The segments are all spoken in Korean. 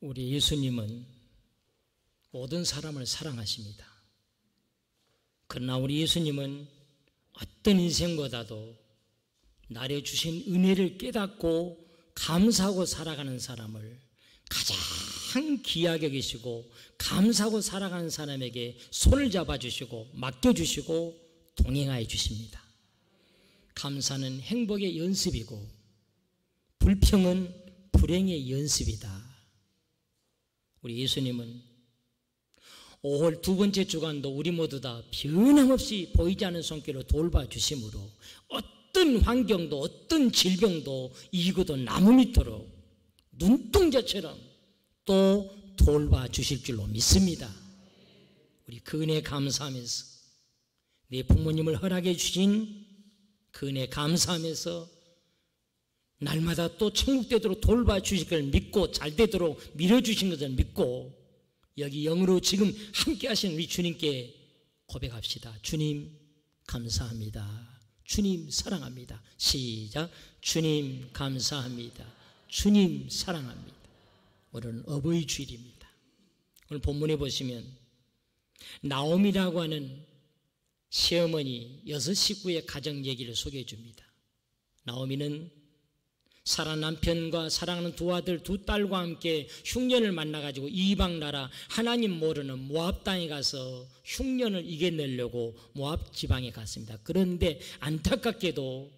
우리 예수님은 모든 사람을 사랑하십니다. 그러나 우리 예수님은 어떤 인생보다도 나를 주신 은혜를 깨닫고 감사하고 살아가는 사람을 가장 귀하게 여기시고 감사하고 살아가는 사람에게 손을 잡아주시고 맡겨주시고 동행하여 주십니다. 감사는 행복의 연습이고 불평은 불행의 연습이다. 우리 예수님은 5월 두 번째 주간도 우리 모두 다 변함없이 보이지 않는 손길로 돌봐주심으로 어떤 환경도 어떤 질병도 이기고도 나무 밑으로 눈동자처럼 또 돌봐주실 줄로 믿습니다. 우리 그 은혜 감사하면서 내 부모님을 허락해 주신 그 은혜 감사하면서 날마다 또 천국 되도록 돌봐주실 걸 믿고 잘 되도록 밀어주신 것을 믿고 여기 영으로 지금 함께 하신 우리 주님께 고백합시다. 주님 감사합니다. 주님 사랑합니다. 시작. 주님 감사합니다. 주님 사랑합니다. 오늘은 어버이 주일입니다. 오늘 본문에 보시면 나옴이라고 하는 시어머니 6식구의 가정 얘기를 소개해 줍니다. 나오미는 사랑 남편과 사랑하는 두 아들 두 딸과 함께 흉년을 만나가지고 이방 나라 하나님 모르는 모압 땅에 가서 흉년을 이겨내려고 모압 지방에 갔습니다. 그런데 안타깝게도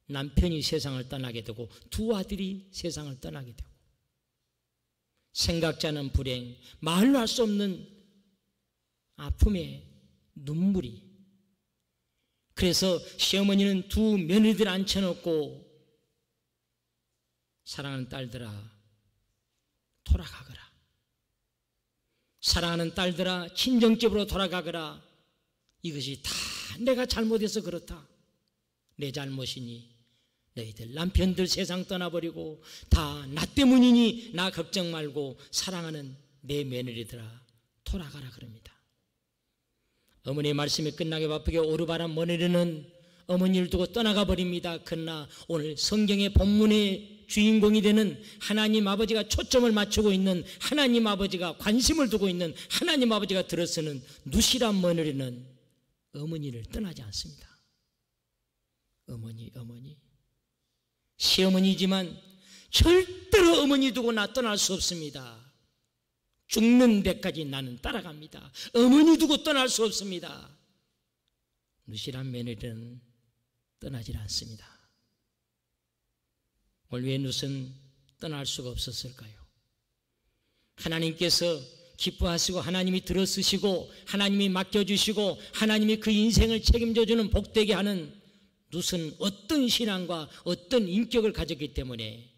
남편이 세상을 떠나게 되고 두 아들이 세상을 떠나게 되고 생각지 않은 불행, 말로 할 수 없는 아픔의 눈물이. 그래서 시어머니는 두 며느리들 앉혀놓고 사랑하는 딸들아 돌아가거라. 사랑하는 딸들아 친정집으로 돌아가거라. 이것이 다 내가 잘못해서 그렇다. 내 잘못이니 너희들 남편들 세상 떠나버리고 다 나 때문이니 나 걱정 말고 사랑하는 내 며느리들아 돌아가라 그럽니다. 어머니의 말씀이 끝나게 바쁘게 오르바람 며느리는 어머니를 두고 떠나가 버립니다. 그러나 오늘 성경의 본문의 주인공이 되는 하나님 아버지가 초점을 맞추고 있는 하나님 아버지가 관심을 두고 있는 하나님 아버지가 들어서는 누시란 며느리는 어머니를 떠나지 않습니다. 어머니 시어머니지만 절대로 어머니 두고 나 떠날 수 없습니다. 죽는 데까지 나는 따라갑니다. 어머니 두고 떠날 수 없습니다. 누시란 며느리는 떠나질 않습니다. 오늘 왜 룻은 떠날 수가 없었을까요? 하나님께서 기뻐하시고 하나님이 들어쓰시고 하나님이 맡겨주시고 하나님이 그 인생을 책임져주는 복되게 하는 룻은 어떤 신앙과 어떤 인격을 가졌기 때문에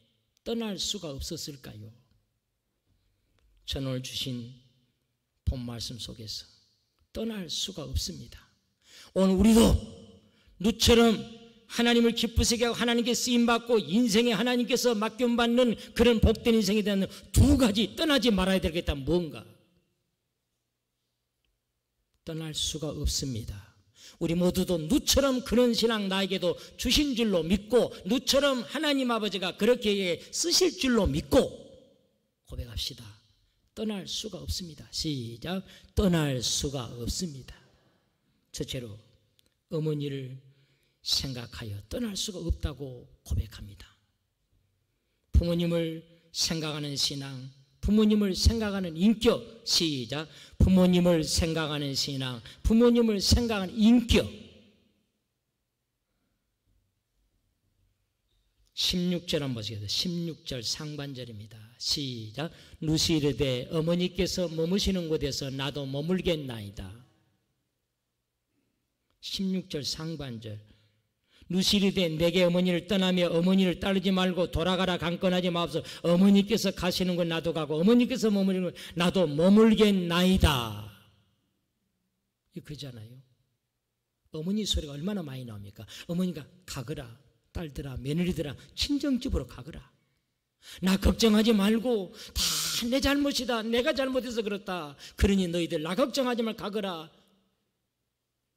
떠날 수가 없었을까요? 저는 오늘 주신 본 말씀 속에서 떠날 수가 없습니다. 오늘 우리도 룻처럼 하나님을 기쁘시게 하고 하나님께 쓰임받고 인생에 하나님께서 맡겨받는 그런 복된 인생에 대한 두 가지 떠나지 말아야 되겠다. 뭔가 떠날 수가 없습니다. 우리 모두도 룻처럼 그런 신앙 나에게도 주신 줄로 믿고 룻처럼 하나님 아버지가 그렇게 쓰실 줄로 믿고 고백합시다. 떠날 수가 없습니다. 시작. 떠날 수가 없습니다. 첫째로 어머니를 생각하여 떠날 수가 없다고 고백합니다. 부모님을 생각하는 신앙, 부모님을 생각하는 인격. 시작. 부모님을 생각하는 신앙, 부모님을 생각하는 인격. 16절 한번 보시겠습니다. 16절 상반절입니다. 시작. 룻이 이르되 어머니께서 머무시는 곳에서 나도 머물겠나이다. 16절 상반절. 룻이 이르되 내게 어머니를 떠나며 어머니를 따르지 말고 돌아가라 강권하지 마옵소서. 어머니께서 가시는 곳 나도 가고 어머니께서 머무르는 곳 나도 머물겠나이다. 이 그잖아요. 어머니 소리가 얼마나 많이 나옵니까? 어머니가 가거라 딸들아 며느리들아 친정집으로 가거라. 나 걱정하지 말고 다 내 잘못이다. 내가 잘못해서 그렇다. 그러니 너희들 나 걱정하지 말고 가거라.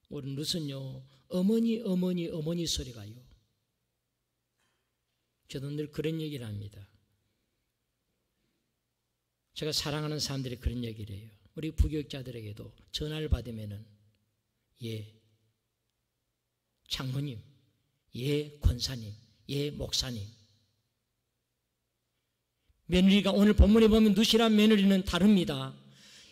우리 룻은요 어머니 소리가요. 저도 늘 그런 얘기를 합니다. 제가 사랑하는 사람들이 그런 얘기를 해요. 우리 부교육자들에게도 전화를 받으면은 예 장로님, 예 권사님, 예 목사님. 며느리가 오늘 본문에 보면 누시란 며느리는 다릅니다.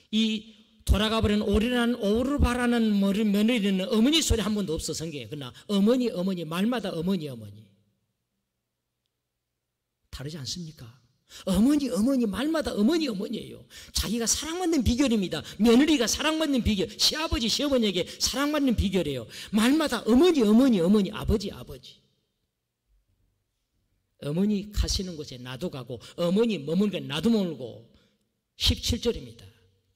이 돌아가버린 오르르 바라는 며느리는 어머니 소리 한 번도 없어 성경에. 그러나 어머니 말마다 어머니 다르지 않습니까? 어머니 말마다 어머니예요. 자기가 사랑받는 비결입니다. 며느리가 사랑받는 비결, 시아버지 시어머니에게 사랑받는 비결이에요. 말마다 어머니 아버지. 어머니 가시는 곳에 나도 가고 어머니 머물는 곳에 나도 머물고. 17절입니다.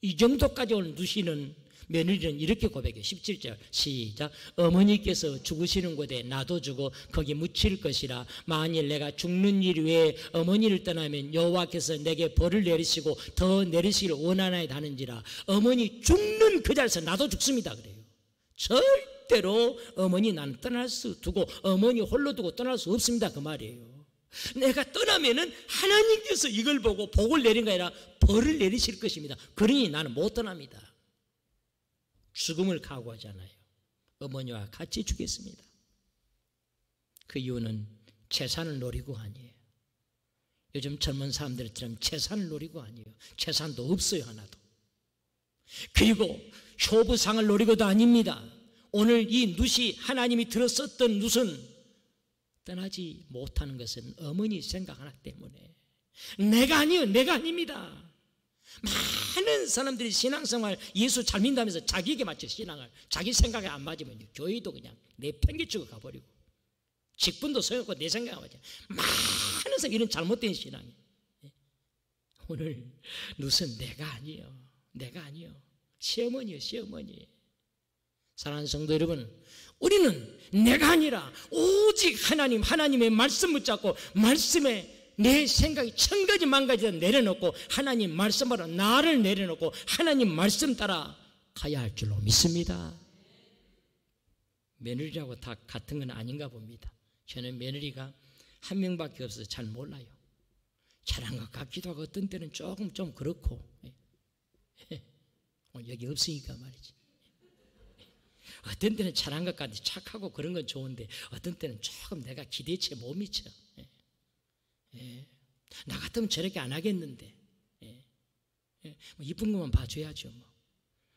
이 정도까지 온 누시는 며느리는 이렇게 고백해요. 17절 시작. 어머니께서 죽으시는 곳에 나도 죽어 거기 묻힐 것이라. 만일 내가 죽는 일 외에 어머니를 떠나면 여호와께서 내게 벌을 내리시고 더 내리시기를 원하나이다 하는지라. 어머니 죽는 그 자리에서 나도 죽습니다 그래요. 절대로 어머니 나는 떠날 수 두고 어머니 홀로 두고 떠날 수 없습니다 그 말이에요. 내가 떠나면은 하나님께서 이걸 보고 복을 내린 게 아니라 벌을 내리실 것입니다. 그러니 나는 못 떠납니다. 죽음을 각오하잖아요. 어머니와 같이 죽겠습니다. 그 이유는 재산을 노리고 아니에요. 요즘 젊은 사람들처럼 재산을 노리고 아니에요. 재산도 없어요 하나도. 그리고 효부상을 노리고도 아닙니다. 오늘 이 룻이 하나님이 들었었던 룻은 떠나지 못하는 것은 어머니 생각 하나 때문에. 내가 아닙니다. 많은 사람들이 신앙생활 예수 잘 믿다면서 자기에게 맞춰 신앙을, 자기 생각에 안 맞으면 교회도 그냥 내팽개치고 가버리고 직분도 소용없고 내 생각에 맞아. 많은 사람 이런 잘못된 신앙이. 오늘 룻은 내가 아니요. 시어머니요. 사랑하는 성도 여러분, 우리는 내가 아니라 오직 하나님의 말씀 붙잡고 말씀에 내 생각이 천 가지 만 가지 내려놓고 하나님 말씀으로 나를 내려놓고 하나님 말씀 따라 가야 할 줄로 믿습니다. 며느리라고 다 같은 건 아닌가 봅니다. 저는 며느리가 한 명밖에 없어서 잘 몰라요. 잘한 것 같기도 하고 어떤 때는 조금 좀 그렇고 여기 없으니까 말이지. 어떤 때는 잘한 것 같은데 착하고 그런 건 좋은데 어떤 때는 조금 내가 기대치에 못 미쳐. 나 같으면 저렇게 안 하겠는데 뭐 이쁜 것만 봐줘야죠.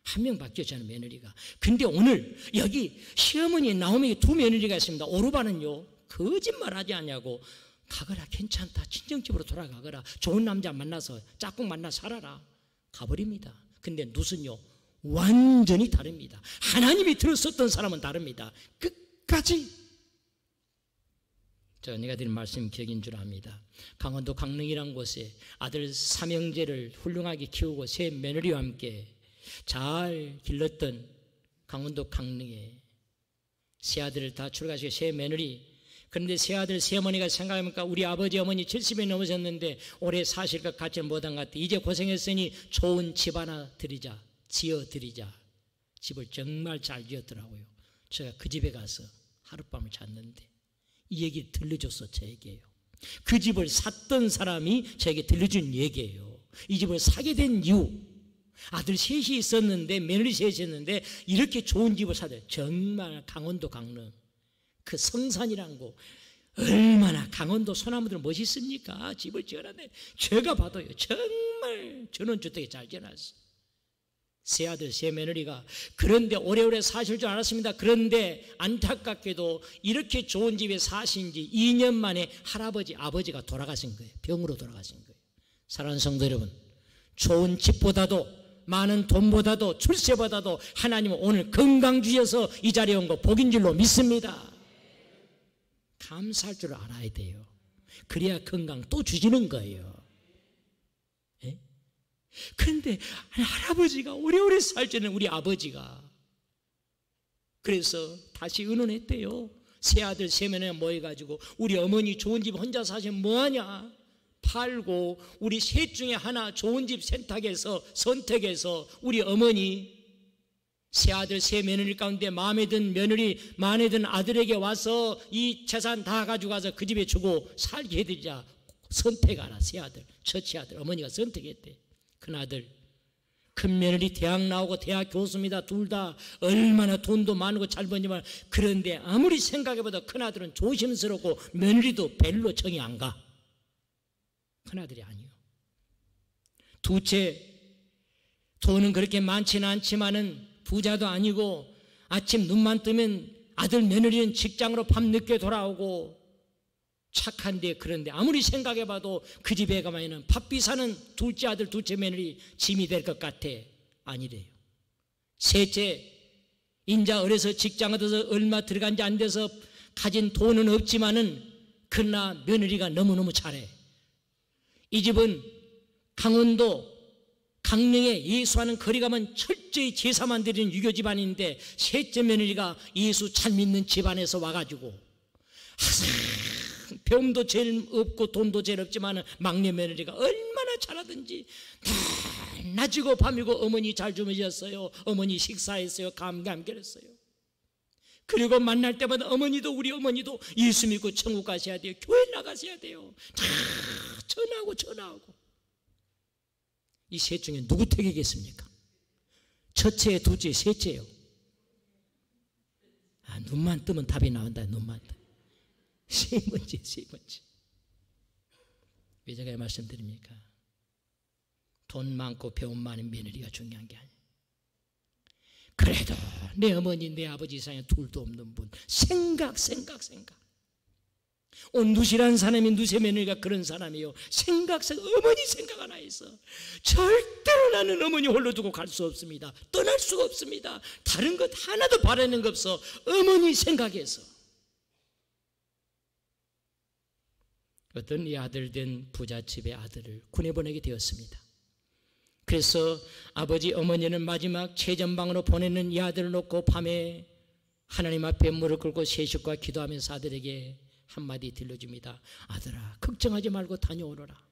한 명 밖에 없잖아요 며느리가. 근데 오늘 여기 시어머니 나오미 두 며느리가 있습니다. 오르바는요 거짓말하지 않냐고 가거라 괜찮다 친정집으로 돌아가거라 좋은 남자 만나서 짝꿍 만나 살아라 가버립니다. 근데 룻은요 완전히 다릅니다. 하나님이 들었었던 사람은 다릅니다. 끝까지. 제가 내가 드린 말씀 기억인 줄 압니다. 강원도 강릉이란 곳에 아들 삼형제를 훌륭하게 키우고 세 며느리와 함께 잘 길렀던 강원도 강릉에 세 아들을 다 출가시켜 세 며느리. 그런데 세 아들 세 어머니가 생각해보니까 우리 아버지 어머니 70이 넘으셨는데 올해 사실 것 같지는 못한 것 같아. 이제 고생했으니 좋은 집 하나 지어드리자. 집을 정말 잘 지었더라고요. 제가 그 집에 가서 하룻밤을 잤는데 이 얘기를 들려줘서 제 얘기예요. 그 집을 샀던 사람이 저에게 들려준 얘기예요. 이 집을 사게 된 이유, 아들 셋이 있었는데 며느리 셋이 있었는데 이렇게 좋은 집을 사대. 정말 강원도 강릉 그 성산이란 곳 얼마나 강원도 소나무들 멋있습니까? 집을 지어놨네. 제가 봐도요 정말 전원주택에 잘 지어놨어요. 세 아들 세 며느리가. 그런데 오래오래 사실 줄 알았습니다. 그런데 안타깝게도 이렇게 좋은 집에 사신 지 2년 만에 아버지가 돌아가신 거예요. 병으로 돌아가신 거예요. 사랑하는 성도 여러분, 좋은 집보다도 많은 돈보다도 출세보다도 하나님은 오늘 건강 주셔서 이 자리에 온 거 복인 줄로 믿습니다. 감사할 줄 알아야 돼요. 그래야 건강 또 주시는 거예요. 그런데 할아버지가 오래오래 살자는 우리 아버지가 그래서 다시 의논했대요. 세 아들 세 며느리가 모여가지고 우리 어머니 좋은 집 혼자 사시면 뭐하냐, 팔고 우리 셋 중에 하나 좋은 집 선택해서 우리 어머니 세 아들 세 며느리 가운데 마음에 든 며느리 마음에 든 아들에게 와서 이 재산 다 가져가서 그 집에 주고 살게 해드리자. 선택하라. 세 아들 첫째 아들 어머니가 선택했대. 큰아들, 큰며느리 대학 나오고 대학 교수입니다. 둘 다 얼마나 돈도 많고 잘 버니만, 그런데 아무리 생각해봐도 큰아들은 조심스럽고 며느리도 별로 정이 안 가. 큰아들이 아니요. 둘째, 돈은 그렇게 많지는 않지만은 부자도 아니고, 아침 눈만 뜨면 아들 며느리는 직장으로 밤늦게 돌아오고 착한데, 그런데 아무리 생각해봐도 그 집에 가면은 밥비 사는 둘째 아들 둘째 며느리 짐이 될 것 같아. 아니래요. 셋째, 인자 어려서 직장 얻어서 얼마 들어간 지 안 돼서 가진 돈은 없지만은 그러나 며느리가 너무너무 잘해. 이 집은 강원도 강릉에 예수와는 거리 가면 철저히 제사만 드리는 유교 집안인데, 셋째 며느리가 예수 잘 믿는 집안에서 와가지고 항상 병도 제일 없고 돈도 제일 없지만 막내 며느리가 얼마나 잘하든지 낮이고 밤이고 어머니 잘 주무셨어요, 어머니 식사했어요, 감개했어요. 그리고 만날 때마다 어머니도, 우리 어머니도 예수 믿고 천국 가셔야 돼요, 교회 나가셔야 돼요, 다 전화하고. 이 셋 중에 누구 택이겠습니까? 첫째, 둘째, 셋째요. 눈만 뜨면 답이 나온다. 눈만 뜨면. 세 번째. 왜 제가 말씀드립니까? 돈 많고 배움 많은 며느리가 중요한 게 아니에요. 그래도 내 어머니 내 아버지 이상에 둘도 없는 분, 생각. 누시라는 사람이, 누세 며느리가 그런 사람이에요. 어머니 생각 하나 있어. 절대로 나는 어머니 홀로 두고 갈 수 없습니다. 떠날 수가 없습니다. 다른 것 하나도 바라는 거 없어. 어머니 생각해서. 어떤 이 아들 된 부잣집의 아들을 군에 보내게 되었습니다. 그래서 아버지 어머니는 마지막 최전방으로 보내는 이 아들을 놓고 밤에 하나님 앞에 무릎 꿇고 세식과 기도하면서 아들에게 한마디 들려줍니다. 아들아, 걱정하지 말고 다녀오너라.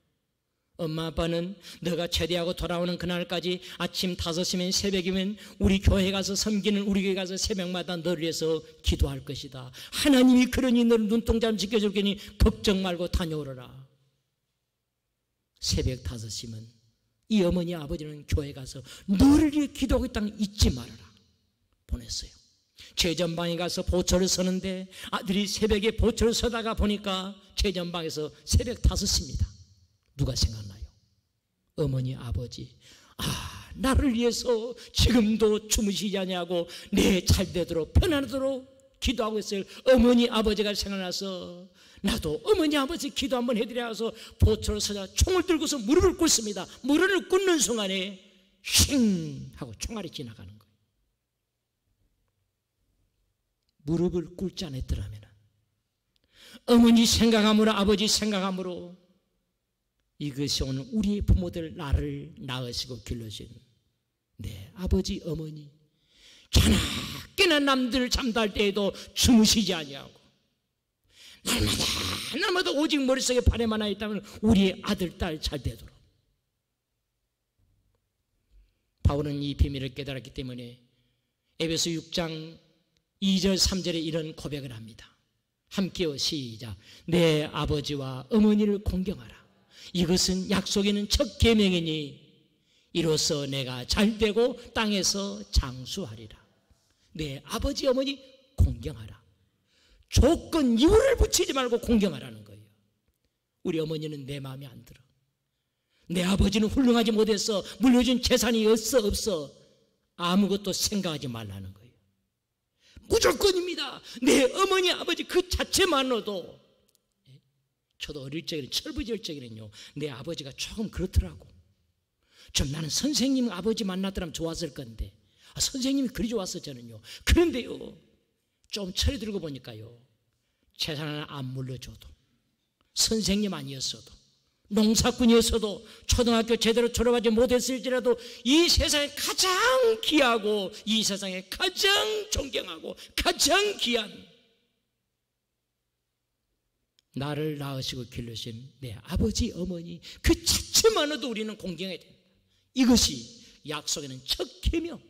엄마 아빠는 너가 제대하고 돌아오는 그날까지 아침 5시면 새벽이면 우리 교회 가서 섬기는, 우리 교회 가서 새벽마다 너를 위해서 기도할 것이다. 하나님이 그러니 너를 눈동자를 지켜줄 거니 걱정 말고 다녀오너라. 새벽 5시면 이 어머니 아버지는 교회 가서 너를 위해 기도하고 있다는 잊지 말아라 보냈어요. 최전방에 가서 보초를 서는데 아들이 새벽에 보초를 서다가 보니까 최전방에서 새벽 5시입니다. 누가 생각나요? 어머니 아버지. 나를 위해서 지금도 주무시지 않냐고 내 잘되도록 편안하도록 기도하고 있을 어머니 아버지가 생각나서 나도 어머니 아버지 기도 한번 해드려 해서 보초를 서자 총을 들고서 무릎을 꿇습니다. 무릎을 꿇는 순간에 힝 하고 총알이 지나가는 거예요. 무릎을 꿇지 않았더라면 어머니 생각함으로 아버지 생각함으로 이것이 오늘 우리 부모들 나를 낳으시고 길러신 내 아버지 어머니 자나깨나 남들 잠잘 때에도 주무시지 아니하고 날마다 오직 머릿속에 바램 하나 있다면 우리의 아들 딸 잘 되도록. 바울은 이 비밀을 깨달았기 때문에 에베소 6장 2절 3절에 이런 고백을 합니다. 함께요 시작. 내 아버지와 어머니를 공경하라. 이것은 약속에는 첫 계명이니 이로써 내가 잘되고 땅에서 장수하리라. 내 아버지 어머니 공경하라. 조건 이유를 붙이지 말고 공경하라는 거예요. 우리 어머니는 내 마음에 안 들어. 내 아버지는 훌륭하지 못해서 물려준 재산이 없어. 아무것도 생각하지 말라는 거예요. 무조건입니다. 내 어머니 아버지 그 자체만으로도. 저도 어릴 적에는 철부지일 적에는요 내 아버지가 조금 그렇더라고. 좀 나는 선생님 아버지 만났더라면 좋았을 건데 선생님이 그리 좋았어 저는요. 그런데요 좀 철이 들고 보니까요 재산을 안 물려줘도 선생님 아니었어도 농사꾼이었어도 초등학교 제대로 졸업하지 못했을지라도 이 세상에 가장 귀하고 이 세상에 가장 존경하고 가장 귀한 나를 낳으시고 길러신 내 아버지 어머니 그 자체만으로도 우리는 공경해야 됩니다. 이것이 약속에는 첫 계명.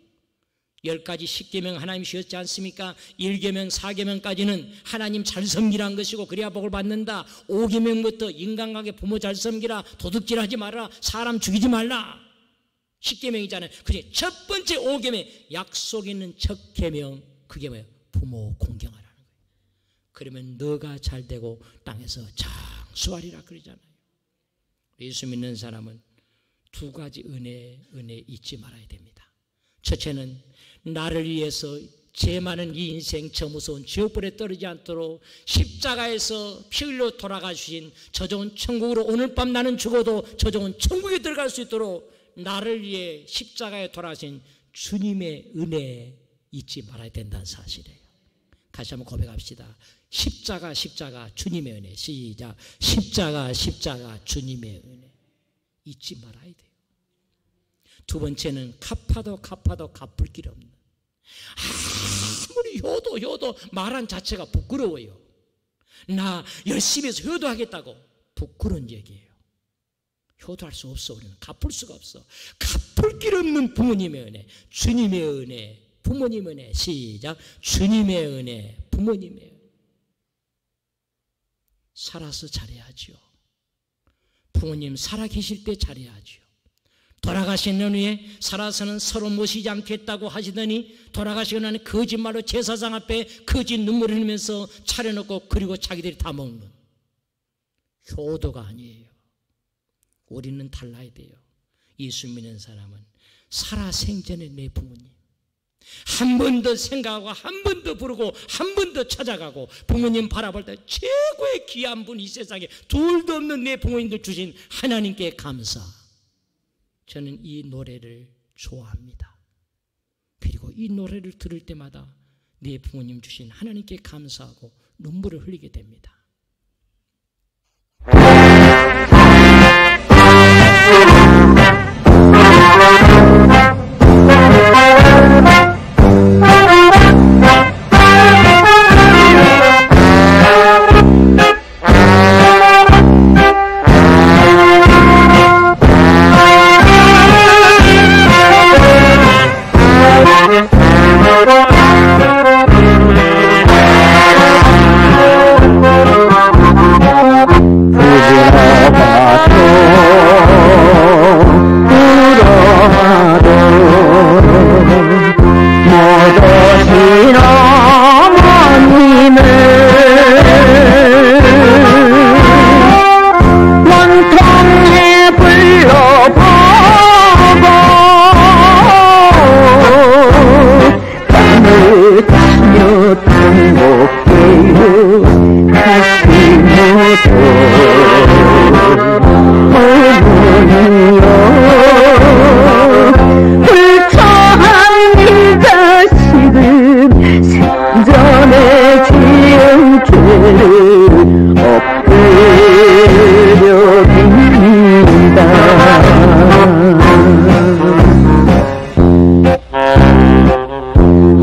10가지 10계명 하나님이 주셨지 않습니까? 1계명 4계명까지는 하나님 잘 섬기라는 것이고 그래야 복을 받는다. 5계명부터 인간관계 부모 잘 섬기라, 도둑질하지 마라, 사람 죽이지 말라. 십계명이잖아요. 그중에 첫 번째 5계명, 약속 있는 첫 계명, 그게 뭐예요? 부모 공경하라는 거예요. 그러면 너가 잘 되고 땅에서 장수하리라 그러잖아요. 예수 믿는 사람은 두 가지 은혜 잊지 말아야 됩니다. 첫째는 나를 위해서 죄 많은 이 인생 저 무서운 지옥불에 떨어지지 않도록 십자가에서 피 흘려 돌아가신 저 좋은 천국으로 오늘 밤 나는 죽어도 저 좋은 천국에 들어갈 수 있도록 나를 위해 십자가에 돌아가신 주님의 은혜 잊지 말아야 된다는 사실이에요. 다시 한번 고백합시다. 십자가 주님의 은혜. 시작. 십자가 주님의 은혜 잊지 말아야 돼요. 두 번째는 갚아도 갚을 길 없는, 아무리 효도 말한 자체가 부끄러워요. 나 열심히 해서 효도하겠다고 부끄러운 얘기예요. 효도할 수 없어. 우리는 갚을 수가 없어. 갚을 길 없는 부모님의 은혜, 주님의 은혜, 부모님의 은혜. 시작. 주님의 은혜, 부모님의 은혜. 살아서 잘해야죠. 부모님 살아계실 때 잘해야죠. 돌아가신 후에 살아서는 서로 모시지 않겠다고 하시더니 돌아가시고 나니 거짓말로 제사장 앞에 거짓 눈물을 흘리면서 차려놓고 그리고 자기들이 다 먹는 효도가 아니에요. 우리는 달라야 돼요. 예수 믿는 사람은 살아생전에 내 부모님 한 번 더 생각하고 한 번 더 부르고 한 번 더 찾아가고 부모님 바라볼 때 최고의 귀한 분 이 세상에 둘도 없는 내 부모님들 주신 하나님께 감사. 저는 이 노래를 좋아합니다. 그리고 이 노래를 들을 때마다 내 부모님 주신 하나님께 감사하고 눈물을 흘리게 됩니다.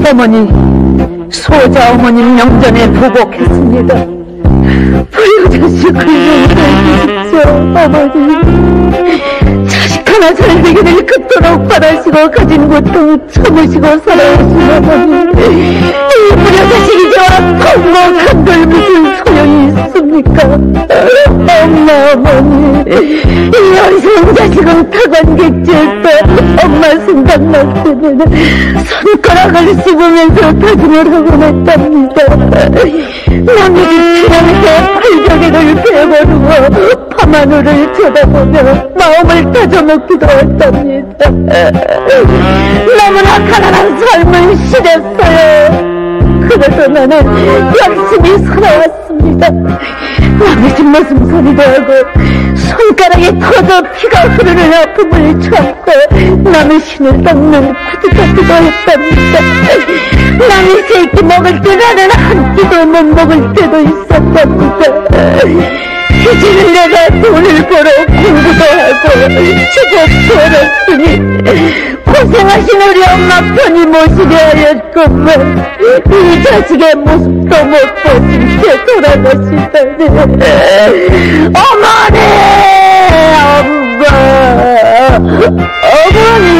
어머니, 소자 어머님 명전에 부복했습니다. 불효자식을 용서해주십시오. 어머니, 자식 하나 잘 되기를 그토록 바라시고 가진 고통 참으시고 살아오신 어머니, 이 불효자식이 저와 통곡한 걸 무슨 소용이 있습니까? 엄마, 어머니, 이 어리석은 자식은 타관객지에서 엄마 생각날 때는 손가락을 씹으면서 다짐을 하곤 했답니다. 남의 집 주방에서 팔벽에를 베어버리고 밤하늘을 쳐다보며 마음을 다져먹기도 했답니다. 너무나 가난한 삶을 실했어요. 그래서 나는 열심히 살아왔습니다. 남의 집 모습 소리도 하고 손가락에 터져 피가 흐르는 아픔을 참고 남의 신을 닦는 구두닦기도 했답니다. 남의 새끼 먹을 때 나는 한 끼도 못 먹을 때도 있었답니다. 이제는 내가 돈을 벌어 공부도 하고 주고 벌었으니 고생하신 우리 엄마 편히 모시게 하였건만 이 자식의 모습도 못 보신 채 돌아가시다니. 어머니, 엄마, 어머니.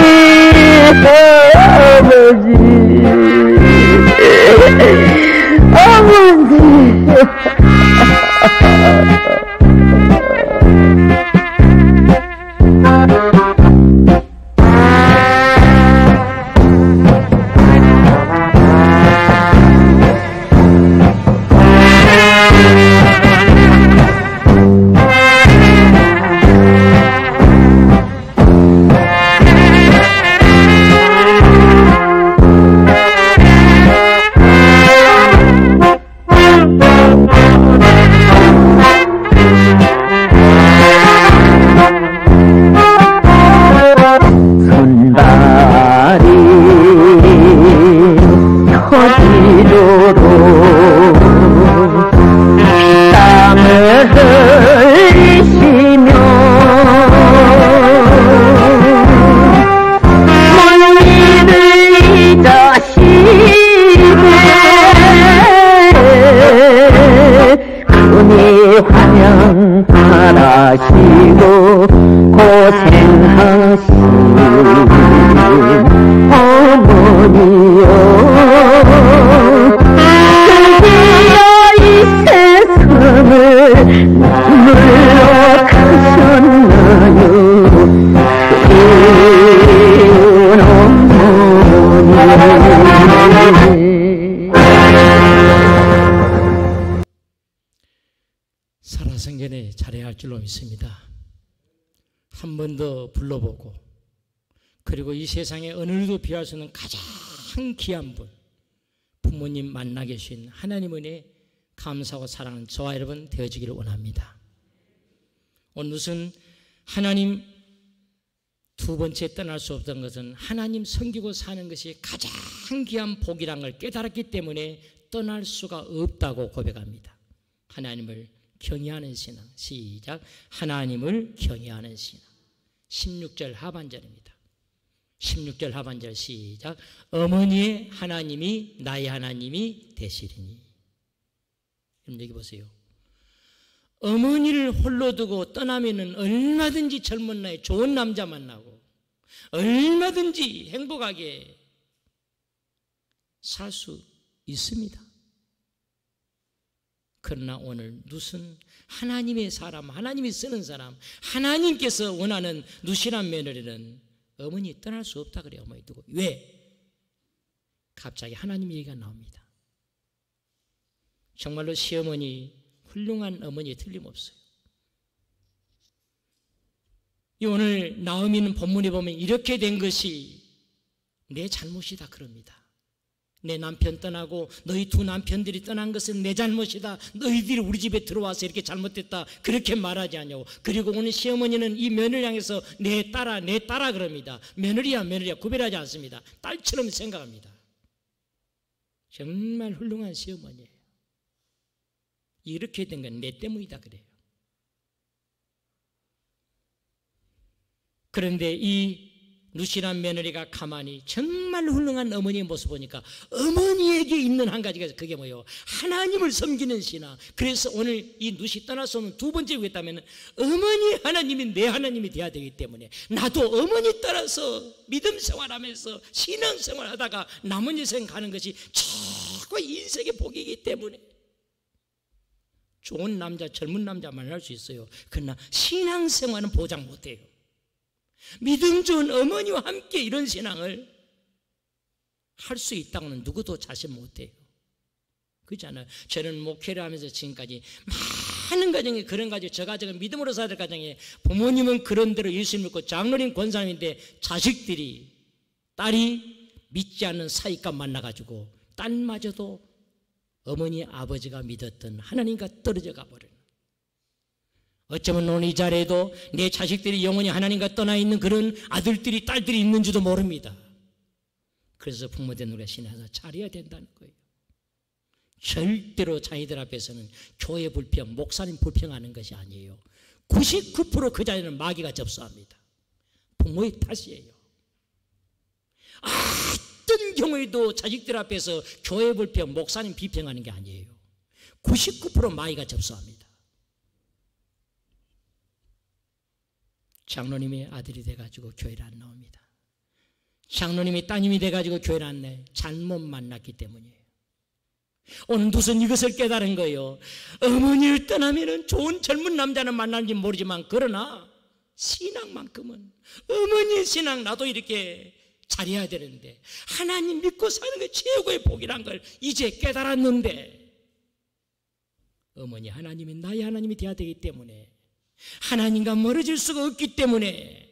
잘하시고 고생하신 어머니여, 드디어 이 세상을 눈물로 가셨나요. 그리운 어머니. 살아생전에 잘해야 할 줄로 믿습니다. 한 번 더 불러보고, 그리고 이 세상에 어느 누구도 비할 수 없는 가장 귀한 분, 부모님 만나게 주신 하나님 은혜 감사하고 사랑하는 저와 여러분 되어지기를 원합니다. 오늘 무슨 하나님 두 번째 떠날 수 없던 것은 하나님 섬기고 사는 것이 가장 귀한 복이란 걸 깨달았기 때문에 떠날 수가 없다고 고백합니다. 하나님을 경외하는 신앙. 시작. 하나님을 경외하는 신앙. 16절 하반절입니다. 16절 하반절 시작. 어머니의 하나님이 나의 하나님이 되시리니. 그럼 여기 보세요. 어머니를 홀로 두고 떠나면은 얼마든지 젊은 나이에 좋은 남자 만나고 얼마든지 행복하게 살 수 있습니다. 그러나 오늘 누슨 하나님의 사람, 하나님이 쓰는 사람, 하나님께서 원하는 누시란 며느리는 어머니 떠날 수 없다 그래요. 어머니 두고. 왜? 갑자기 하나님 얘기가 나옵니다. 정말로 시어머니 훌륭한 어머니에 틀림없어요. 오늘 나오미는 본문에 보면 이렇게 된 것이 내 잘못이다 그럽니다. 내 남편 떠나고 너희 두 남편들이 떠난 것은 내 잘못이다. 너희들이 우리 집에 들어와서 이렇게 잘못됐다. 그렇게 말하지 않냐고. 그리고 오늘 시어머니는 이 며느리 향해서 내 딸아 그럽니다. 며느리야 구별하지 않습니다. 딸처럼 생각합니다. 정말 훌륭한 시어머니예요. 이렇게 된 건 내 때문이다 그래요. 그런데 이 누시란 며느리가 가만히 정말 훌륭한 어머니의 모습 보니까 어머니에게 있는 한 가지가 그게 뭐예요? 하나님을 섬기는 신앙. 그래서 오늘 이 누시 떠날 수 없는 두 번째 왜냐하면 어머니 하나님이 내 하나님이 돼야 되기 때문에 나도 어머니 따라서 믿음 생활하면서 신앙 생활하다가 남은 인생 가는 것이 최고 인생의 복이기 때문에 좋은 남자, 젊은 남자 만날 수 있어요. 그러나 신앙 생활은 보장 못해요. 믿음 좋은 어머니와 함께 이런 신앙을 할 수 있다고는 누구도 자신 못해요. 그렇잖아요. 저는 목회를 하면서 지금까지 많은 가정에 그런 가정, 저 가정은 믿음으로 살아야 될 가정에 부모님은 그런 대로 예수 믿고 장로님 권사님인데 자식들이 딸이 믿지 않는 사이가 만나가지고 딸마저도 어머니 아버지가 믿었던 하나님과 떨어져 가버려요. 어쩌면 오늘 이 자리에도 내 자식들이 영원히 하나님과 떠나 있는 그런 아들들이 딸들이 있는지도 모릅니다. 그래서 부모된 우리가 신앙에서 잘해야 된다는 거예요. 절대로 자기들 앞에서는 교회 불평, 목사님 불평하는 것이 아니에요. 99% 그 자리는 마귀가 접수합니다. 부모의 탓이에요. 어떤 경우에도 자식들 앞에서 교회 불평, 목사님 비평하는 게 아니에요. 99% 마귀가 접수합니다. 장로님의 아들이 돼가지고 교회를 안 나옵니다. 장로님이 따님이 돼가지고 교회를 안 나요. 잘못 만났기 때문이에요. 오늘 무슨 이것을 깨달은 거예요. 어머니를 떠나면 좋은 젊은 남자는 만나는지 모르지만 그러나 신앙만큼은 어머니의 신앙 나도 이렇게 잘해야 되는데 하나님 믿고 사는 게 최고의 복이란 걸 이제 깨달았는데 어머니 하나님이 나의 하나님이 되어야 되기 때문에 하나님과 멀어질 수가 없기 때문에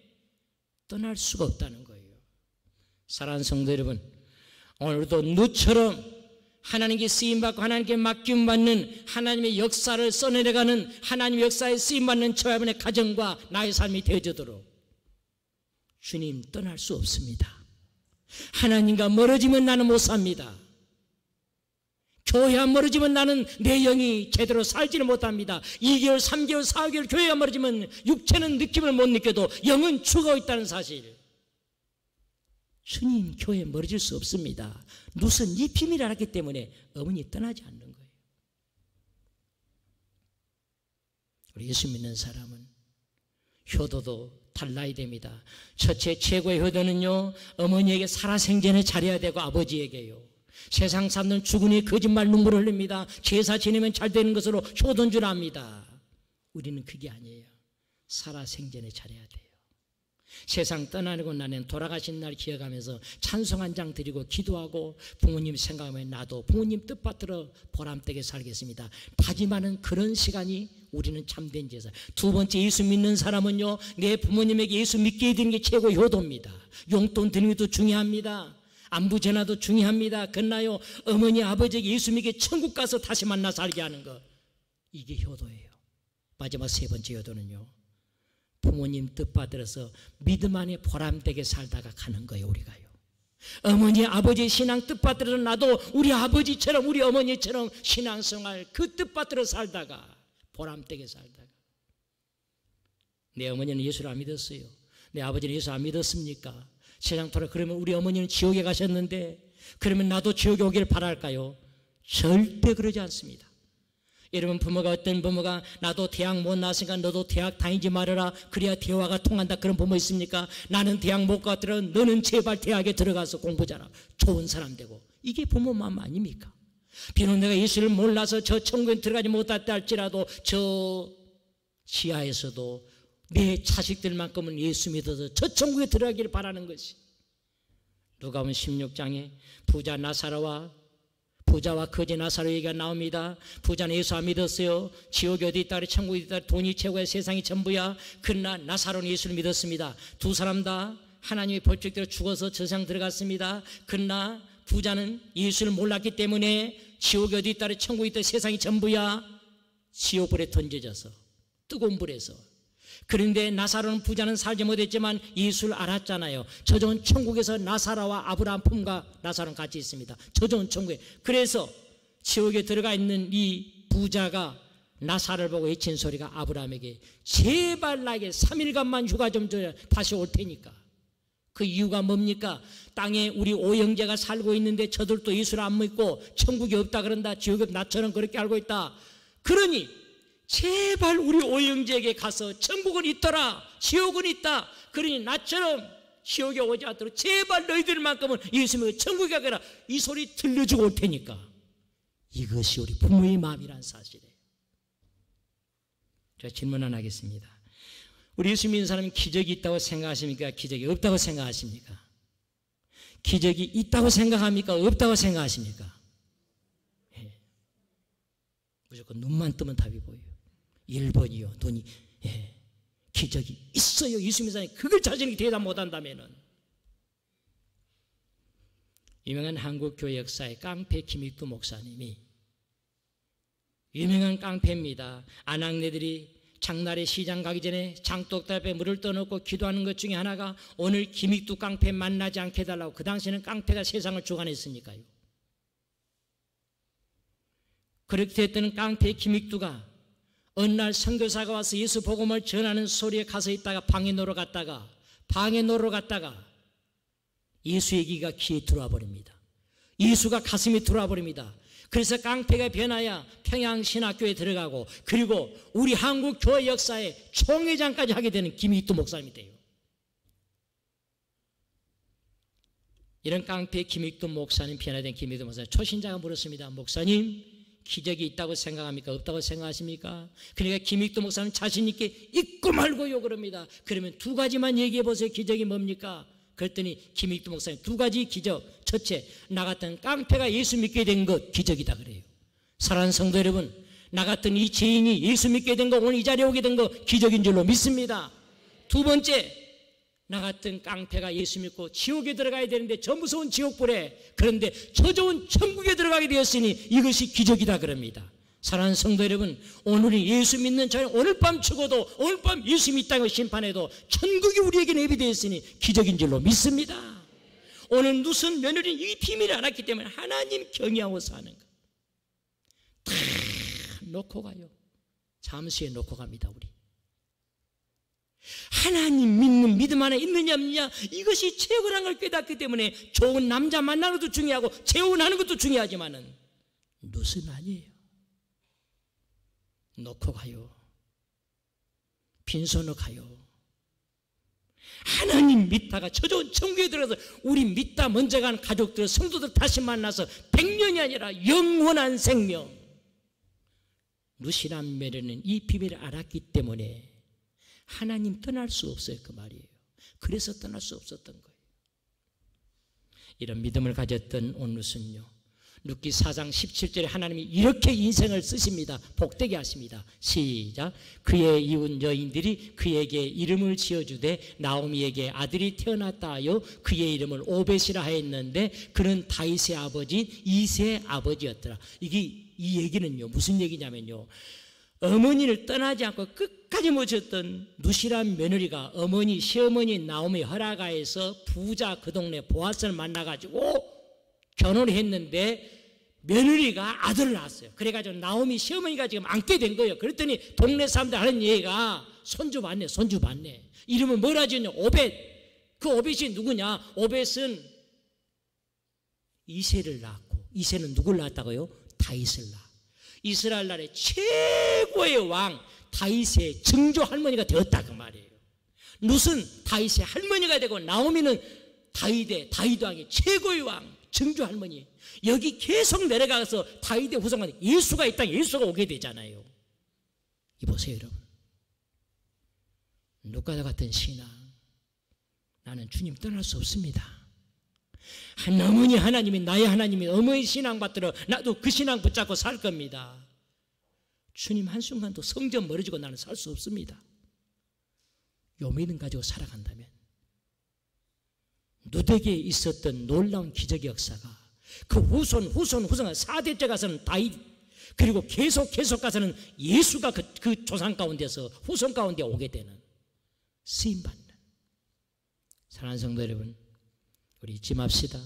떠날 수가 없다는 거예요. 사랑하는 성도 여러분, 오늘도 누처럼 하나님께 쓰임받고 하나님께 맡김받는 하나님의 역사를 써내려가는 하나님의 역사에 쓰임받는 저와 여러분의 가정과 나의 삶이 되어지도록 주님 떠날 수 없습니다. 하나님과 멀어지면 나는 못 삽니다. 교회와 멀어지면 나는 내 영이 제대로 살지를 못합니다. 2개월, 3개월, 4개월 교회와 멀어지면 육체는 느낌을 못 느껴도 영은 죽어 있다는 사실. 주님 교회에 멀어질 수 없습니다. 무슨 이 비밀을 알았기 때문에 어머니 떠나지 않는 거예요. 우리 예수 믿는 사람은 효도도 달라야 됩니다. 첫째 최고의 효도는요, 어머니에게 살아생전에 잘해야 되고 아버지에게요. 세상 사람들은 죽으니 거짓말 눈물을 흘립니다. 제사 지내면 잘 되는 것으로 효도인 줄 압니다. 우리는 그게 아니에요. 살아생전에 잘해야 돼요. 세상 떠나고 나는 돌아가신 날 기억하면서 찬송 한 장 드리고 기도하고 부모님 생각하면 나도 부모님 뜻받들어 보람되게 살겠습니다. 다짐하는 그런 시간이 우리는 참된 제사. 두 번째, 예수 믿는 사람은요, 내 부모님에게 예수 믿게 해드리는 게 최고 효도입니다. 용돈 드리는 것도 중요합니다. 안부 전화도 중요합니다. 그러나요, 어머니 아버지에게 예수 믿게 천국 가서 다시 만나 살게 하는 것, 이게 효도예요. 마지막 세 번째 효도는요, 부모님 뜻받들어서 믿음 안에 보람되게 살다가 가는 거예요. 우리가요, 어머니 아버지의 신앙 뜻받들어서 나도 우리 아버지처럼 우리 어머니처럼 신앙생활 그 뜻받들어 살다가 보람되게 살다가. 내 어머니는 예수를 안 믿었어요. 내 아버지는 예수 안 믿었습니까? 세상 돌아. 그러면 우리 어머니는 지옥에 가셨는데 그러면 나도 지옥에 오기를 바랄까요? 절대 그러지 않습니다. 여러분, 부모가, 어떤 부모가 나도 대학 못 나왔으니까 너도 대학 다니지 말아라, 그래야 대화가 통한다, 그런 부모 있습니까? 나는 대학 못 가더라, 너는 제발 대학에 들어가서 공부 잘하라, 좋은 사람 되고. 이게 부모 마음 아닙니까? 비록 내가 예수를 몰라서 저 천국에 들어가지 못했다 할지라도 저 지하에서도 내 자식들만큼은 예수 믿어서 저 천국에 들어가기를 바라는 것이. 누가복음 16장에 부자와 거지 나사로 얘기가 나옵니다. 부자는 예수 안 믿었어요. 지옥이 어디 있다, 천국이 있다, 돈이 최고야, 세상이 전부야. 그러나 나사로는 예수를 믿었습니다. 두 사람 다 하나님의 법칙대로 죽어서 저 세상 들어갔습니다. 그러나 부자는 예수를 몰랐기 때문에 지옥이 어디 있다, 천국이 있다, 세상이 전부야, 지옥불에 던져져서 뜨거운 불에서. 그런데 나사로는, 부자는 살지 못했지만 예수를 알았잖아요. 저 좋은 천국에서 나사로와 아브라함 품과 나사로는 같이 있습니다. 저 좋은 천국에. 그래서 지옥에 들어가 있는 이 부자가 나사로를 보고 외친 소리가 아브라함에게, 제발 나에게 3일간만 휴가 좀 줘야 다시 올 테니까. 그 이유가 뭡니까? 땅에 우리 오형제가 살고 있는데 저들도 예수를 안 믿고 천국이 없다 그런다, 지옥이 없다, 나처럼 그렇게 알고 있다. 그러니 제발 우리 오형제에게 가서 천국은 있더라, 지옥은 있다, 그러니 나처럼 지옥에 오지 않도록 제발 너희들만큼은 예수 믿고 천국에 가거라, 이 소리 들려주고 올 테니까. 이것이 우리 부모의 마음이란 사실이에요. 제가 질문 하나 하겠습니다. 우리 예수 믿는 사람이 기적이 있다고 생각하십니까? 기적이 없다고 생각하십니까? 기적이 있다고 생각합니까? 없다고 생각하십니까? 예. 무조건 눈만 뜨면 답이 보여요. 1번이요. 눈이, 예, 기적이 있어요. 예수 믿는 사람이 그걸 자신이 대답 못한다면은. 유명한 한국 교회 역사의 깡패 김익두 목사님이, 유명한 깡패입니다. 아낙네들이 장날에 시장 가기 전에 장독대 앞에 물을 떠놓고 기도하는 것 중에 하나가 오늘 김익두 깡패 만나지 않게 해달라고. 그 당시에는 깡패가 세상을 주관했으니까요. 그렇게 됐던 깡패 김익두가 어느 날 선교사가 와서 예수 복음을 전하는 소리에 가서 있다가 방에 놀러 갔다가 예수 얘기가 귀에 들어와 버립니다. 예수가 가슴에 들어와 버립니다. 그래서 깡패가 변하여 평양신학교에 들어가고, 그리고 우리 한국 교회 역사의 총회장까지 하게 되는 김익두 목사님이 돼요. 이런 깡패 김익두 목사님, 변화된 김익두 목사님, 초신자가 물었습니다. 목사님, 기적이 있다고 생각합니까? 없다고 생각하십니까? 그러니까 김익두 목사님 자신 있게 있고 말고요 그럽니다. 그러면 두 가지만 얘기해 보세요. 기적이 뭡니까? 그랬더니 김익두 목사님 두 가지 기적. 첫째, 나 같은 깡패가 예수 믿게 된 것 기적이다 그래요. 사랑하는 성도 여러분, 나 같은 이 죄인이 예수 믿게 된 거, 오늘 이 자리에 오게 된 거 기적인 줄로 믿습니다. 두 번째, 나 같은 깡패가 예수 믿고 지옥에 들어가야 되는데 저 무서운 지옥불에, 그런데 저 좋은 천국에 들어가게 되었으니 이것이 기적이다 그럽니다. 사랑하는 성도 여러분, 오늘이 예수 믿는 저희 오늘 밤 죽어도, 오늘 밤 예수 믿다고 심판해도 천국이 우리에게 내비되었으니 기적인 줄로 믿습니다. 오늘 무슨 며느리는 이 비밀을 알았기 때문에 하나님 경외하고 사는 것 다 놓고 가요. 잠수에 놓고 갑니다. 우리 하나님 믿는 믿음 하나 있느냐 없느냐, 이것이 최고란 걸 깨닫기 때문에 좋은 남자 만나는 것도 중요하고 재혼하는 것도 중요하지만은 넛은 아니에요. 놓고 가요. 빈손으로 가요. 하나님 믿다가 저좋은 천국에 들어가서 우리 믿다 먼저 간 가족들, 성도들 다시 만나서 100년이 아니라 영원한 생명. 루시란 메리는 이 비밀을 알았기 때문에 하나님 떠날 수 없어요, 그 말이에요. 그래서 떠날 수 없었던 거예요. 이런 믿음을 가졌던 온루스는요, 룻기 4장 17절에 하나님이 이렇게 인생을 쓰십니다. 복되게 하십니다. 시작. 그의 이웃 여인들이 그에게 이름을 지어주되 나오미에게 아들이 태어났다 하여 그의 이름을 오벳이라 하였는데 그는 다윗의 아버지인 이새의 아버지였더라. 이 얘기는요, 무슨 얘기냐면요, 어머니를 떠나지 않고 끝까지 모셨던 룻이란 며느리가 어머니, 시어머니 나오미 허라가에서 부자 그 동네 보아스를 만나가지고 결혼을 했는데 며느리가 아들을 낳았어요. 그래가지고 나오미 시어머니가 지금 안게 된 거예요. 그랬더니 동네 사람들 하는 얘기가 손주 받네, 손주 받네. 이름을 뭐라 지었냐? 오벳. 그 오벳이 누구냐? 오벳은 이새를 낳았고, 이새는 누굴 낳았다고요? 다윗을 낳아. 이스라엘 나라의 최고의 왕 다윗의 증조 할머니가 되었다 그 말이에요. 룻은 다윗의 할머니가 되고 나오미는 다윗 왕의 최고의 왕 증조 할머니. 여기 계속 내려가서 다윗의 후손 예수가 이 땅에 예수가 오게 되잖아요. 이보세요 여러분, 룻과 같은 신앙, 나는 주님 떠날 수 없습니다. 어머니 하나님이 나의 하나님이 어머니 신앙 받들어 나도 그 신앙 붙잡고 살 겁니다. 주님 한순간도 성전 멀어지고 나는 살 수 없습니다. 요 믿음 가지고 살아간다면 룻에게 있었던 놀라운 기적의 역사가 그 후손 4대째 가서는 다윗, 그리고 계속 가서는 예수가 그 조상 가운데서 후손 가운데 오게 되는 쓰임받는. 사랑하는 성도 여러분, 우리 잊지 맙시다.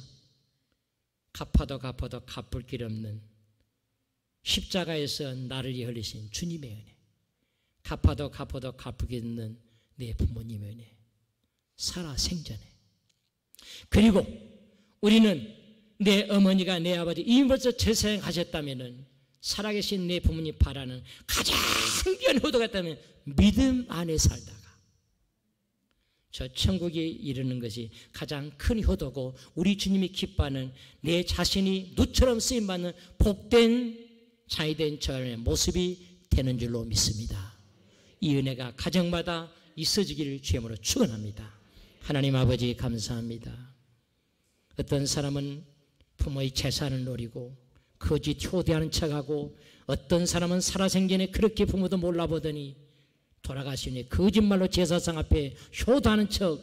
갚아도 갚을 길 없는 십자가에서 나를 위해 흘리신 주님의 은혜, 갚아도 갚을 길 없는 내 부모님의 은혜, 살아 생전에. 그리고 우리는 내 어머니가 내 아버지 이미 벌써 제사행 하셨다면 살아계신 내 부모님 바라는 가장 귀한 효도가 있다면 믿음 안에 살다가 저 천국에 이르는 것이 가장 큰 효도고, 우리 주님이 기뻐하는 내 자신이 룻처럼 쓰임받는 복된 자유된 저의 모습이 되는 줄로 믿습니다. 이 은혜가 가정마다 있어지기를 주님으로 축원합니다. 하나님 아버지 감사합니다. 어떤 사람은 부모의 재산을 노리고 거짓 효대하는 척하고, 어떤 사람은 살아생전에 그렇게 부모도 몰라보더니 돌아가시니 거짓말로 제사상 앞에 효도하는 척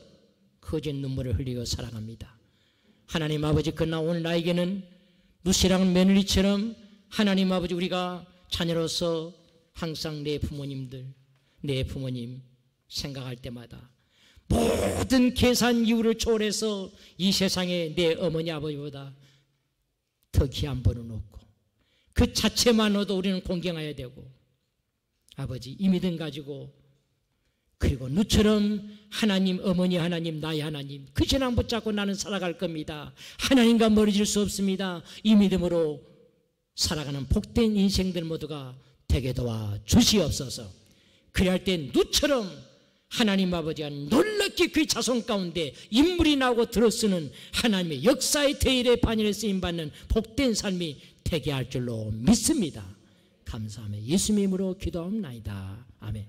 거짓 눈물을 흘리고 살아갑니다. 하나님 아버지, 그러나 오늘 나에게는 룻이랑 며느리처럼 하나님 아버지 우리가 자녀로서 항상 내 부모님 생각할 때마다 모든 계산 이유를 초월해서 이 세상에 내 어머니 아버지보다 더 귀한 분은 없고 그 자체만으로도 우리는 공경해야 되고, 아버지 이 믿음 가지고, 그리고 룻처럼 하나님 어머니 하나님 나의 하나님 그 신앙 붙잡고 나는 살아갈 겁니다. 하나님과 멀어질 수 없습니다. 이 믿음으로 살아가는 복된 인생들 모두가 되게 도와 주시옵소서. 그리할 때 룻처럼 하나님 아버지가 놀랍게 그 자손 가운데 인물이 나오고 들어쓰는 하나님의 역사의 대일의 반열에 쓰임받는 복된 삶이 되게 할 줄로 믿습니다. 감사하며 예수님의 이름으로 기도합니다. 아멘.